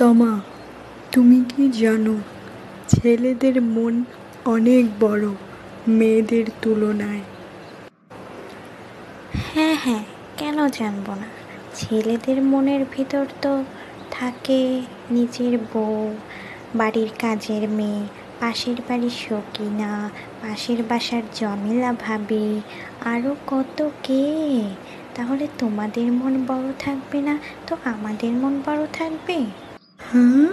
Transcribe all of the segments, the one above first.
তমা, তুমি কি জানো ছেলেদের মন অনেক বড় মেয়েদের তুলনায়? হ্যাঁ হ্যাঁ, কেন জানবো না। ছেলেদের মনের ভিতর তো থাকে নিজের বউ, বাড়ির কাজের মেয়ে, পাশের বাড়ির সকিনা, পাশের বাসার জমেলা ভাবি, আরও কত কে। তাহলে তোমাদের মন বড় থাকবে না তো আমাদের মন বড় থাকবে? হ্যাঁ,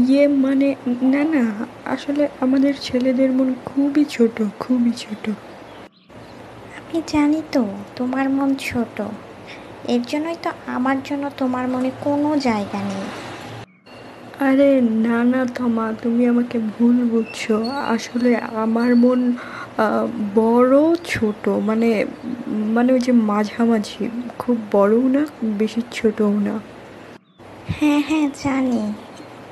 ইয়ে মানে, না না, আসলে আমাদের ছেলেদের মন খুবই ছোট, খুবই ছোট। আমি জানি তো তোমার মন ছোট, এর জন্যই তো আমার জন্য তোমার মনে কোনো জায়গা নেই। আরে না না তমা, তুমি আমাকে ভুল বুঝছো। আসলে আমার মন আহ, বড় ছোট মানে, মানে ওই যে মাঝামাঝি, খুব বড়ও না বেশি ছোটও না। হ্যাঁ হ্যাঁ জানি,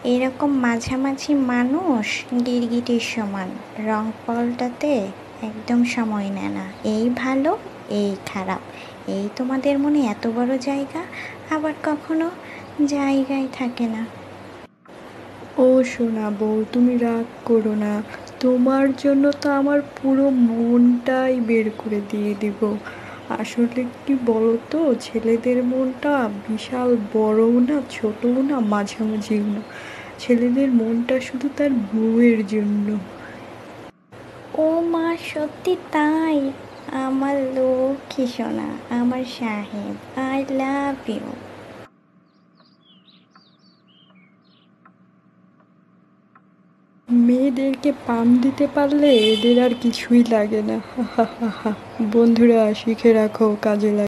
এরকম মাঝামাঝি মানুষ গিরগিটির সমান, রং পাল্টাতে একদম সময় নেয় না। এই ভালো, এই খারাপ, এই তোমাদের মনে এত বড় জায়গা, আবার কখনো জায়গায় থাকে না। ও সোনা বউ, তুমি রাগ করো না। তোমার জন্য তো আমার পুরো মনটাই বের করে দিয়ে দিব। আসলে কি বলো তো, ছেলেদের মনটা বিশাল বড়ও না ছোটও না মাঝামাঝিও না। ছেলেদের মনটা শুধু তার বউয়ের জন্য। ও মা, সত্যি তাই? আমার লক্ষ্মী সোনা, আমার সাহেব, আই লাভ ইউ। মেয়েদেরকে পাম দিতে পারলে এদের আর কিছুই লাগে না। বন্ধুরা শিখে রাখো, কাজে লাগে।